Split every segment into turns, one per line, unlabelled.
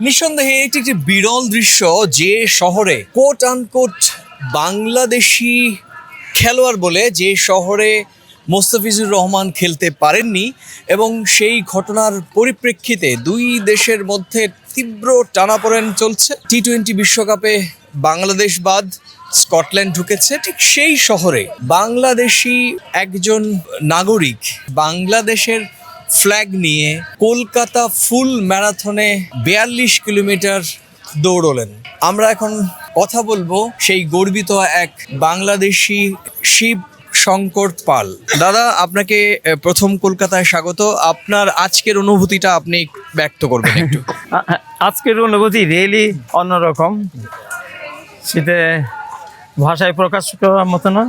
নিঃসন্দেহে এটি একটি বিরল দৃশ্য যে শহরে কোট আনকোট বাংলাদেশি খেলোয়াড় বলে যে শহরে মোস্তাফিজুর রহমান খেলতে পারেননি এবং সেই ঘটনার পরিপ্রেক্ষিতে দুই দেশের মধ্যে তীব্র টানাপোড়েন চলছে। টি-20 বিশ্বকাপে বাংলাদেশ বাদ স্কটল্যান্ড ঢুকেছে, ঠিক সেই শহরে বাংলাদেশি একজন নাগরিক বাংলাদেশের ফ্ল্যাগ নিয়ে কলকাতা ফুল ম্যারাথনে 42 কিলোমিটার দৌড়লেন। আমরা এখন কথা বলবো সেই গর্বিত এক বাংলাদেশি শিব শঙ্কর পাল। দাদা, আপনাকে প্রথম কলকাতায় স্বাগত। আপনার আজকের অনুভূতিটা আপনি ব্যক্ত করবেন একটু।
আজকের অনুভূতি রিয়েলি অন্যরকম, সেটা ভাষায় প্রকাশ করার মতো না।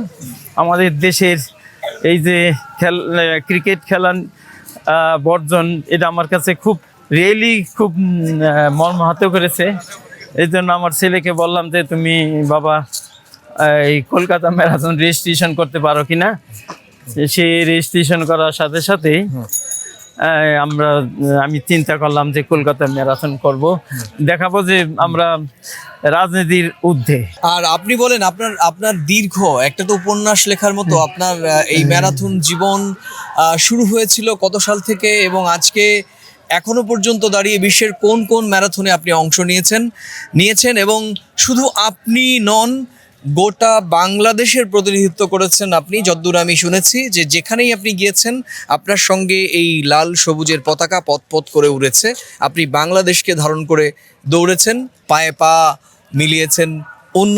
আমাদের দেশের এই যে ক্রিকেট খেলার বর্জন, এটা আমার কাছে খুব রিয়েলি খুব মর্মাহত করেছে। এই জন্য আমার ছেলেকে বললাম যে তুমি বাবা এই কলকাতা ম্যারাথন রেজিস্ট্রেশন করতে পারো কিনা। সে রেজিস্ট্রেশন করার সাথে সাথেই আমি চিন্তা করলাম যে কলকাতা ম্যারাথন করব, দেখাবো যে আমরা রাজনীতির ঊর্ধ্বে।
আর আপনি বলেন, আপনার দীর্ঘ একটা তো উপন্যাস লেখার মতো আপনার এই ম্যারাথন জীবন শুরু হয়েছিল কত সাল থেকে এবং আজকে এখনো পর্যন্ত দাঁড়িয়ে বিশ্বের কোন কোন ম্যারাথনে আপনি অংশ নিয়েছেন এবং শুধু আপনি নন, গোটা বাংলাদেশের প্রতিনিধিত্ব করেছেন আপনি। যতদূর আমি শুনেছি যে যেখানেই আপনি গিয়েছেন আপনার সঙ্গে এই লাল সবুজের পতাকা পথ করে উড়েছে। আপনি বাংলাদেশকে ধারণ করে দৌড়েছেন, পায়ে পা মিলিয়েছেন অন্য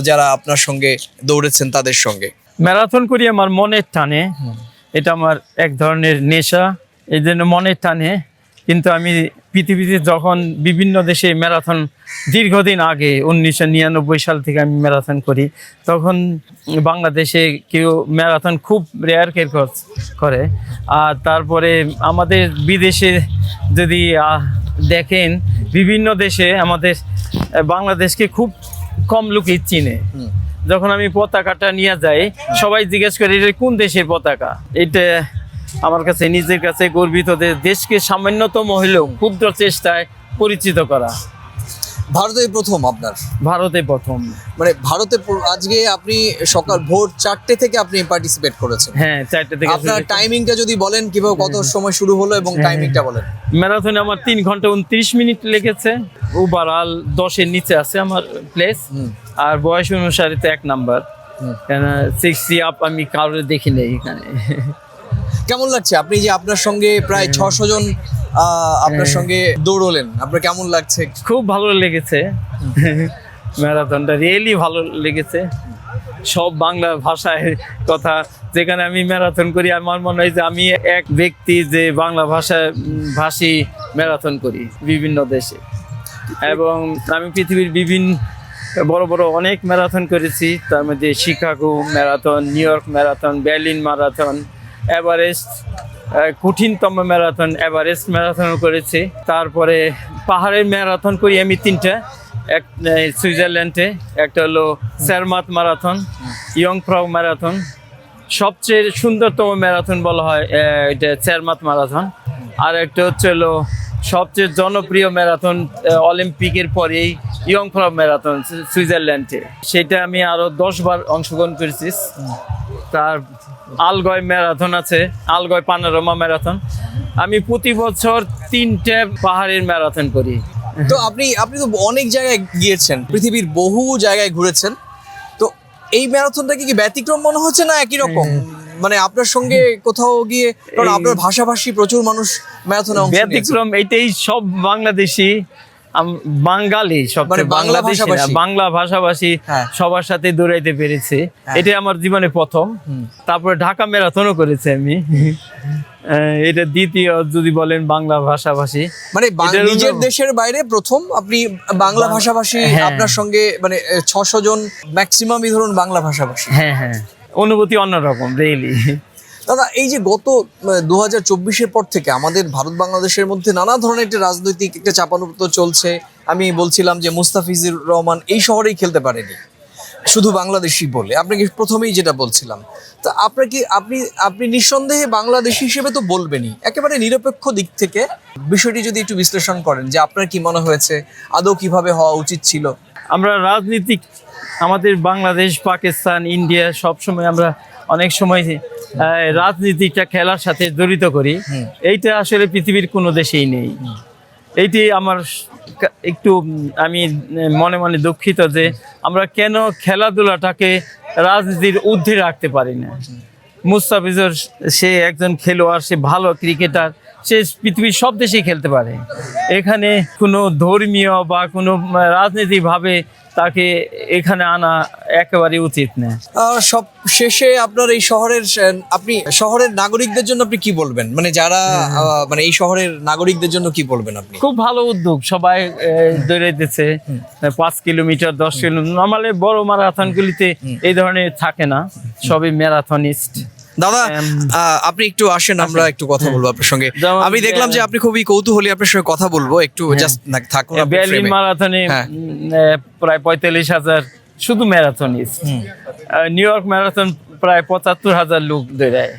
যারা আপনার সঙ্গে দৌড়েছেন তাদের সঙ্গে।
ম্যারাথন করি আমার মনের টানে, এটা আমার এক ধরনের নেশা, এই জন্য মনের টানে। কিন্তু আমি পৃথিবীতে যখন বিভিন্ন দেশে ম্যারাথন দীর্ঘদিন আগে 1999 সাল থেকে আমি ম্যারাথন করি, তখন বাংলাদেশে কেউ ম্যারাথন খুব রেয়ার কেয়ার করে। আর তারপরে আমাদের বিদেশে যদি দেখেন, বিভিন্ন দেশে আমাদের বাংলাদেশকে খুব কম লোকই চিনে। যখন আমি পতাকাটা নিয়ে যাই, সবাই জিজ্ঞেস করে এটা কোন দেশের পতাকা। এটা আমার কাছে নিজের কাছে গর্বিত, দেশকে সামান্যতম হলেও ক্ষুদ্র চেষ্টায় পরিচিত করা।
ভারতে প্রথম আপনার?
ভারতে প্রথম,
মানে ভারতে আজকে আপনি সকাল ভোর 4টে থেকে আপনি পার্টিসিপেট করেছেন?
হ্যাঁ, 4টে থেকে।
আপনার টাইমিংটা যদি বলেন, কিভাবে কত সময় শুরু হলো এবং টাইমিংটা বলেন।
ম্যারাথনে আমার 3 ঘন্টা 29 মিনিট লেগেছে। ওভারঅল 10-এর নিচে আছে আমার প্লেস। আর বয়স অনুসারে তো 1 নাম্বার, কেন 60 আপ আমি কারোর দেখি নেই এখানে।
কেমন লাগছে আপনি যে আপনার সঙ্গে প্রায় 600 জন আপনার সঙ্গে দৌড়লেন, আপনার কেমন লাগছে?
খুব ভালো লেগেছে, ম্যারাথনটা রিয়েলি ভালো লেগেছে। সব বাংলা ভাষায় কথা, যেখানে আমি ম্যারাথন করি আমার মনে হয় যে আমি এক ব্যক্তি যে বাংলা ভাষী ম্যারাথন করি বিভিন্ন দেশে। এবং আমি পৃথিবীর বিভিন্ন বড় বড় অনেক ম্যারাথন করেছি, তার মধ্যে Chicago marathon, new York marathon, Berlin marathon, Everest, কঠিনতম ম্যারাথন এভারেস্ট ম্যারাথনও করেছি। তারপরে পাহাড়ের ম্যারাথন করি আমি 3টা, এক সুইজারল্যান্ডে, একটা হলো সারমাত ম্যারাথন, ইয়ংফ্রাউ ম্যারাথন। সবচেয়ে সুন্দরতম ম্যারাথন বলা হয় এটা সারমাত ম্যারাথন। আর একটা হচ্ছে হলো সবচেয়ে জনপ্রিয় ম্যারাথন অলিম্পিকের পরেই ইয়ংফ্রাউ ম্যারাথন সুইজারল্যান্ডে, সেটা আমি আরও 10 বার অংশগ্রহণ করেছি। তার আলগয় ম্যারাথন আছে, আলগয় পানোরামা ম্যারাথন। আমি প্রতি বছর 3টে পাহাড়ের ম্যারাথন করি।
তো আপনি তো অনেক জায়গায় গিয়েছেন, পৃথিবীর বহু জায়গায় ঘুরেছেন, তো এই ম্যারাথনটা কি ব্যতিক্রম মনে হচ্ছে না একই রকম? মানে আপনার সঙ্গে কোথাও গিয়ে, কারণ আপনার ভাষাভাষী প্রচুর মানুষ ম্যারাথনে অংশ নিয়েছে।
ব্যতিক্রম এইটাই, সব বাংলাদেশি বাঙালি, সব বাংলা ভাষাভাষী সবার সাথে দৌড়াইতে পেরেছে, এটাই আমার জীবনে প্রথম। তারপরে ঢাকা ম্যারাথনও করেছে আমি, এটা দ্বিতীয় যদি বলেন বাংলা ভাষাভাষী।
মানে নিজের দেশের বাইরে প্রথম আপনি বাংলা ভাষাভাষী, আপনার সঙ্গে মানে 600 জন ম্যাক্সিমামই ধরুন বাংলা ভাষাভাষী।
হ্যাঁ হ্যাঁ, অনুভূতি অন্যরকম রিয়েলি।
দাদা, এই যে গত 2024-এর পর থেকে আমাদের ভারত বাংলাদেশের মধ্যে নানা ধরনের একটা রাজনৈতিক একটা চাপানুতো চলছে। আমি বলছিলাম যে মুস্তাফিজুর রহমান এই শহরেই খেলতে পারেনি, শুধু বাংলাদেশি বলে আপনাকে প্রথমেই যেটা বলছিলাম, তো আপনার কি আপনি আপনি নিঃসন্দেহে বাংলাদেশি হিসেবে তো বলবেনই, একেবারে নিরপেক্ষ দিক থেকে বিষয়টি যদি একটু বিশ্লেষণ করেন যে আপনার কি মনে হয়েছে, আদৌ কিভাবে হওয়া উচিত ছিল?
আমরা রাজনীতিক, আমাদের বাংলাদেশ, পাকিস্তান, ইন্ডিয়া সবসময় আমরা অনেক সময় রাজনীতিটা খেলার সাথে জড়িত করি। এইটা আসলে পৃথিবীর কোনো দেশেই নেই। এইটি আমার একটু আমি মনে মনে দুঃখিত যে আমরা কেন খেলাধুলাটাকে রাজনীতির ঊর্ধ্বে রাখতে পারি না। মুস্তাফিজুর সে একজন খেলোয়াড়, সে ভালো ক্রিকেটার, সে পৃথিবীর সব দেশেই খেলতে পারে। এখানে কোনো ধর্মীয় বা কোনো রাজনীতিভাবে তাকে এখানে আনা একেবারে উচিত না।
সব শেষে আপনার এই শহরের আপনি শহরের নাগরিকদের জন্য আপনি কি বলবেন, মানে যারা মানে এই শহরের নাগরিকদের জন্য কি বলবেন আপনি?
খুব ভালো উদ্যোগ, সবাই দৌড়ে দিচ্ছে 5 কিলোমিটার 10 কিলোমিটার। নর্মালি বড় ম্যারাথনগুলিতে এই ধরনের থাকে না, সবই ম্যারাথনিস্ট।
দাদা আপনি একটু আসেন, আমরা একটু কথা বলবো আপনার সঙ্গে। আমি দেখলাম যে আপনি খুবই কৌতূহলী, আপনার সঙ্গে কথা বলবো একটু, জাস্ট থাকুন।
বার্লিন ম্যারাথনে প্রায় 45,000 শুধু ম্যারাথনিস্ট। নিউ ইয়র্ক ম্যারাথন প্রায় 75,000 লোক দৌড়ায়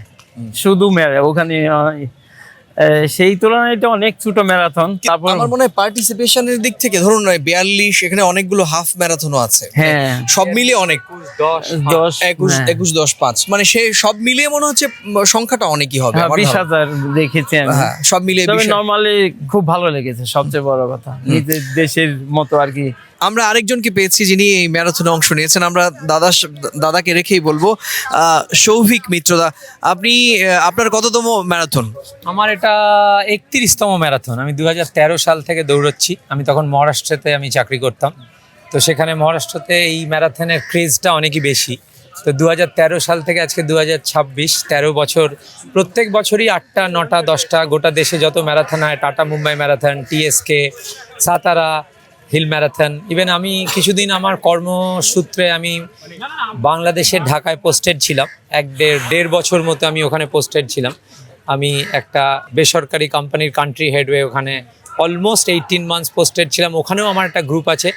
শুধু ওখানে। সেই তুলনায় এটা অনেক ছোট ম্যারাথন। তারপর
আমার মনে হয় পার্টিসিপেশনের দিক থেকে ধরুন 42, এখানে অনেকগুলো হাফ ম্যারাথনও আছে।
হ্যাঁ,
সব মিলিয়ে অনেক 21, 10, 5, মানে সে সব মিলিয়ে মনে হচ্ছে সংখ্যাটা অনেকই হবে।
20,000 দেখেছি আমি।
হ্যাঁ, সব মিলিয়ে
নরমালি খুব ভালো লেগেছে, সবচেয়ে বড় কথা নিজের দেশের মতো আর কি।
আমরা আরেকজনকে পেয়েছি যিনি এই ম্যারাথনে অংশ নিয়েছেন, আমরা দাদাকে রেখেই বলবো। সৌভিক মিত্রদা, আপনি আপনার কততম ম্যারাথন?
আমার এটা 31তম ম্যারাথন। আমি 2013 সাল থেকে দৌড়চ্ছি। আমি তখন মহারাষ্ট্রতে আমি চাকরি করতাম, তো সেখানে মহারাষ্ট্রতে এই ম্যারাথনের ক্রেজটা অনেকই বেশি। তো 2013 সাল থেকে আজকে 2026, 13 বছর, প্রত্যেক বছরই 8টা 9টা 10টা গোটা দেশে যত ম্যারাথন হয়, টাটা মুম্বাই ম্যারাথন, টিএসকে, সাতারা হিল ম্যারাথন, ইভেন আমি কিছুদিন আমার কর্মসূত্রে আমি বাংলাদেশের ঢাকায় পোস্টেড ছিলাম। দেড় বছর মতো আমি ওখানে পোস্টেড ছিলাম। আমি একটা বেসরকারি কোম্পানির কান্ট্রি হেড হয়ে ওখানে অলমোস্ট 18 মান্থস পোস্টেড ছিলাম। ওখানেও আমার একটা গ্রুপ আছে।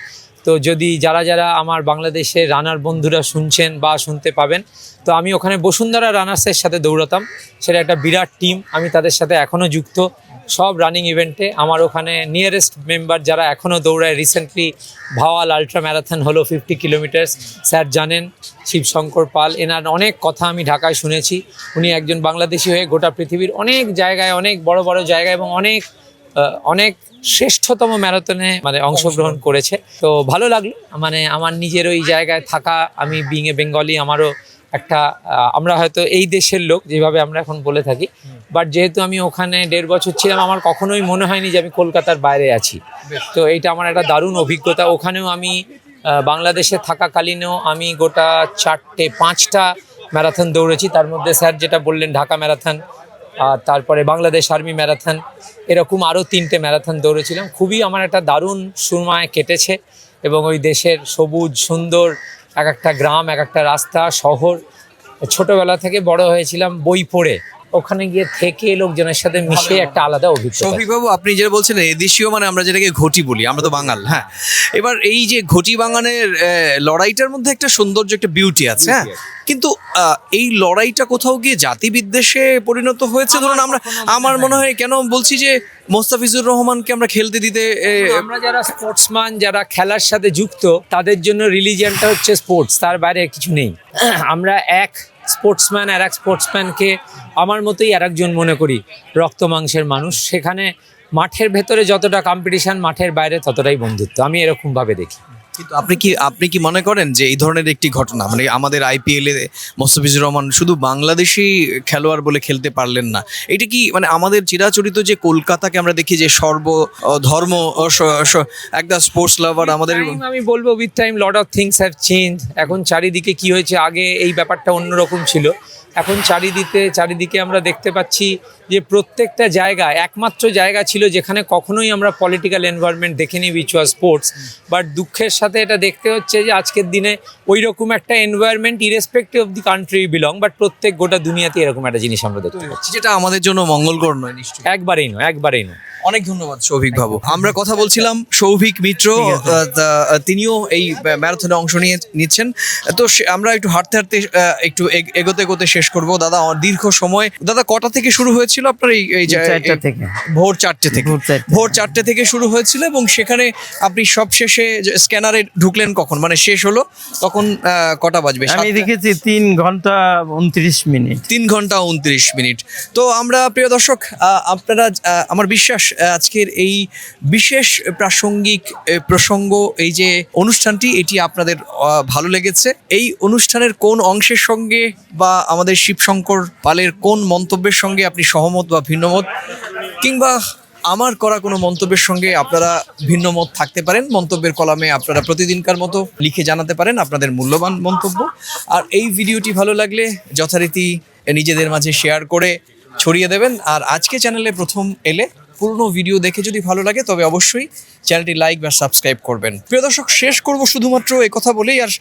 তো যদি যারা আমার বাংলাদেশের রানার বন্ধুরা শুনছেন বা শুনতে পাবেন, তো আমি ওখানে বসুন্ধরা রানার্সের সাথে দৌড়াতাম। সেটা একটা বিরাট টিম, আমি তাদের সাথে এখনও যুক্ত সব রানিং ইভেন্টে। আমার ওখানে নিয়ারেস্ট মেম্বার যারা এখনও দৌড়ায়, রিসেন্টলি ভাওয়াল আলট্রা ম্যারাথন হলো 50 কিলোমিটার্স, স্যার জানেন, শিবশঙ্কর পাল, এনার অনেক কথা আমি ঢাকায় শুনেছি। উনি একজন বাংলাদেশি হয়ে গোটা পৃথিবীর অনেক জায়গায়, অনেক বড় বড় জায়গায় এবং অনেক শ্রেষ্ঠতম ম্যারাথনে মানে অংশগ্রহণ করেছে। তো ভালো লাগলো, মানে আমার নিজের ওই জায়গায় থাকা, আমি বিং এ বেঙ্গলি, আমারও একটা আমরা হয়তো এই দেশের লোক যেভাবে আমরা এখন বলে থাকি, বাট যেহেতু আমি ওখানে 1.5 বছর ছিলাম, আমার কখনোই মনে হয়নি যে আমি কলকাতার বাইরে আছি। তো এইটা আমার একটা দারুণ অভিজ্ঞতা। ওখানেও আমি বাংলাদেশে থাকাকালীনও আমি গোটা 4-5টা ম্যারাথন দৌড়েছি। তার মধ্যে স্যার যেটা বললেন ঢাকা ম্যারাথন, আর তারপরে বাংলাদেশ আর্মি ম্যারাথন, এরকম আরও 3টে ম্যারাথন দৌড়েছিলাম। খুবই আমার একটা দারুণ সময় কেটেছে এবং ওই দেশের সবুজ সুন্দর এক একটা গ্রাম, এক একটা রাস্তা, শহর, ছোটবেলা থেকে বড় হয়েছিলাম বই পড়ে, ওখানে গিয়ে থেকে লোকজনের সাথে মিশে একটা আলাদা অভিজ্ঞতা।
শফিকবাবু, আপনি যেটা বলছেন এদেশীয়, মানে আমরা যেটাকে ঘটি বলি, আমরা তো বাঙাল। হ্যাঁ, এবার এই যে ঘটি বাঙানের লড়াইটার মধ্যে একটা সৌন্দর্য, একটা বিউটি আছে। হ্যাঁ, কিন্তু এই লড়াইটা কোথাও গিয়ে জাতি বিদ্বেষে পরিণত হয়েছে। ধরুন আমার মনে হয়, কেন বলছি যে মোস্তাফিজুর রহমানকে আমরা খেলতে দিতে,
আমরা যারা স্পোর্টসম্যান, যারা খেলার সাথে যুক্ত, তাদের জন্য রিলিজিয়ানটা হচ্ছে স্পোর্টস, তার বাইরে কিছু নেই। আমরা এক স্পোর্টসম্যান আর এক স্পোর্টসম্যানকে আমার মতোই আর একজন মনে করি, রক্ত মাংসের মানুষ। সেখানে মাঠের ভেতরে যতটা কম্পিটিশন, মাঠের বাইরে ততটাই বন্ধুত্ব, আমি এরকমভাবে দেখি।
কিন্তু আপনি কি মনে করেন যে এই ধরনের একটি ঘটনা, মানে আমাদের আইপিএলে মোস্তাফিজুর রহমান শুধু বাংলাদেশি খেলোয়াড় বলে খেলতে পারলেন না, এটা কি মানে আমাদের চিরাচরিত যে কলকাতাকে আমরা দেখি যে সর্বধর্ম একটা স্পোর্টস লাভার, আমাদের
আমি বলবো with time lot of things have change. এখন চারিদিকে কি হয়েছে, আগে এই ব্যাপারটা অন্যরকম ছিল, এখন চারিদিকে আমরা দেখতে পাচ্ছি যে প্রত্যেকটা জায়গায় একমাত্র জায়গা ছিল যেখানে কখনোই আমরা পলিটিক্যাল এনভায়রনমেন্ট দেখিনি, উইচ ওয়াজ স্পোর্টস। বাট দুঃখের সাথে এটা দেখতে হচ্ছে যে আজকের দিনে ওই রকম একটা environment, irrespective of the country belong, but প্রত্যেক গোটা দুনিয়াতে এরকম একটা জিনিস আমরা দেখতে পাচ্ছি,
যেটা আমাদের জন্য মঙ্গলকর নয়। নিশ্চয়ই
একবারেই নয়।
অনেক ধন্যবাদ সৌভিক বাবু। আমরা কথা বলছিলাম সৌভিক মিত্র, তিনিও এই ম্যারাথনে অংশ নিচ্ছেন। তো আমরা একটু হাঁটতে হাঁটতে একটু এগোতে এগোতে শেষ করব। দাদা দীর্ঘ সময়, দাদা কটা থেকে শুরু হয়েছিল আপনার এই
4টা থেকে।
ভোর 4টে থেকে।
ভোর 4টে।
ভোর 4টে থেকে শুরু হয়েছিল এবং সেখানে আপনি সব শেষে স্ক্যানারে ঢুকলেন কখন, মানে শেষ হলো তখন কটা বাজবে?
আমি দেখেছি 3 ঘন্টা 29 মিনিট।
3 ঘন্টা 29 মিনিট। তো আমরা প্রিয় দর্শক, আপনারা আমার বিশ্বাস আজকের এই বিশেষ প্রাসঙ্গিক প্রসঙ্গ, এই যে অনুষ্ঠানটি, এটি আপনাদের ভালো লেগেছে। এই অনুষ্ঠানের কোন অংশের সঙ্গে বা আমাদের শিবশঙ্কর পালের কোন মন্তব্যের সঙ্গে আপনি সহমত বা ভিন্নমত, কিংবা আমার করা কোনো মন্তব্যের সঙ্গে আপনারা ভিন্ন মত থাকতে পারেন, মন্তব্যের কলামে আপনারা প্রতিদিনকার মতো লিখে জানাতে পারেন আপনাদের মূল্যবান মন্তব্য। আর এই ভিডিওটি ভালো লাগলে যথারীতি নিজেদের মাঝে শেয়ার করে ছড়িয়ে দেবেন। আর আজকে চ্যানেলে প্রথম এলে পুরনো ভিডিও দেখে যদি ভালো লাগে তবে অবশ্যই চ্যানেলটি লাইক বা সাবস্ক্রাইব করবেন। প্রিয় দর্শক, শেষ করব শুধুমাত্র এই কথা বলেই, আর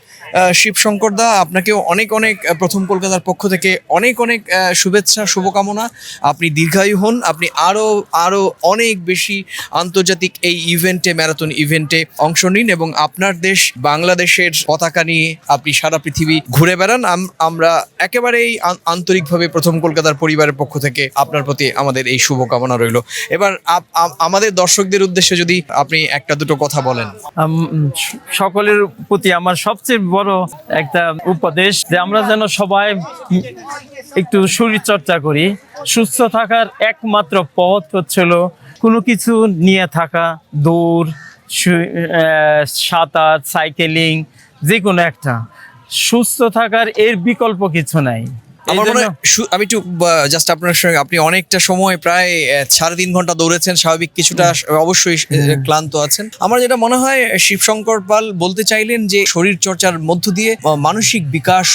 শিবশঙ্কর দা আপনাকেও অনেক অনেক প্রথম কলকাতার পক্ষ থেকে অনেক অনেক শুভেচ্ছা, শুভকামনা। আপনি দীর্ঘায়ু হন, আপনি আরও অনেক বেশি আন্তর্জাতিক এই ইভেন্টে, ম্যারাথন ইভেন্টে অংশ নিন এবং আপনার দেশ বাংলাদেশের পতাকা নিয়ে আপনি সারা পৃথিবী ঘুরে বেড়ান। আমরা একেবারেই আন্তরিকভাবে প্রথম কলকাতার পরিবারের পক্ষ থেকে আপনার প্রতি আমাদের এই শুভকামনা রইল। এবার আমাদের দর্শকদের উদ্দেশ্যে যদি আপনি একটা দুটো কথা বলেন।
সকলের প্রতি আমার সবচেয়ে বড় একটা উপদেশ যে আমরা যেন সবাই একটু শরীর চর্চা করি। সুস্থ থাকার একমাত্র পথ হচ্ছিল কোনো কিছু নিয়ে থাকা, দৌড়, সাঁতার, সাইকেলিং, যে কোনো একটা। সুস্থ থাকার এর বিকল্প কিছু নাই।
আমার মনে হয় আমি একটু জাস্ট আপনার সঙ্গে, আপনি অনেকটা সময় প্রায় 3.5 ঘন্টা দৌড়েছেন, স্বাভাবিক কিছুটা অবশ্যই ক্লান্ত আছেন। আমার যেটা মনে হয় শিবশঙ্কর পাল বলতে চাইলেন যে শরীর চর্চার মধ্য দিয়ে মানসিক বিকাশ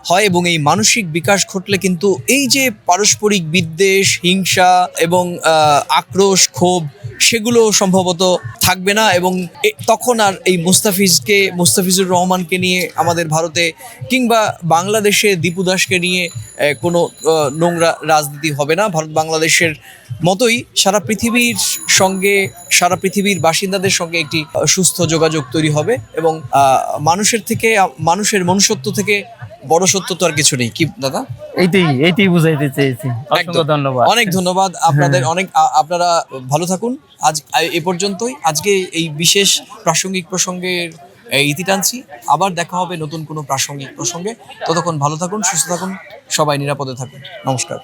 হয় এবং এই মানসিক বিকাশ ঘটলে কিন্তু এই যে পারস্পরিক বিদ্বেষ, হিংসা এবং আক্রোশ, ক্ষোভ, সেগুলো সম্ভবত থাকবে না এবং তখন আর এই মুস্তাফিজুর রহমানকে নিয়ে আমাদের ভারতে কিংবা বাংলাদেশে দীপু দাসকে নিয়ে কোনো নোংরা রাজনীতি হবে না। ভারত বাংলাদেশের মতোই সারা পৃথিবীর বাসিন্দাদের সঙ্গে একটি সুস্থ যোগাযোগ তৈরি হবে এবং মানুষের মনুষ্যত্ব থেকে বড় সত্য তো আর কিছু নেই, কি দাদা?
এইটাই বুঝাইতে চেয়েছি। অসংখ্য ধন্যবাদ।
অনেক ধন্যবাদ আপনাদের। আপনারা ভালো থাকুন। আজ এ পর্যন্তই। আজকে এই বিশেষ প্রাসঙ্গিক প্রসঙ্গের ইতি টানছি। আবার দেখা হবে নতুন কোনো প্রাসঙ্গিক প্রসঙ্গে। ততক্ষণ ভালো থাকুন, সুস্থ থাকুন, সবাই নিরাপদে থাকুন। নমস্কার।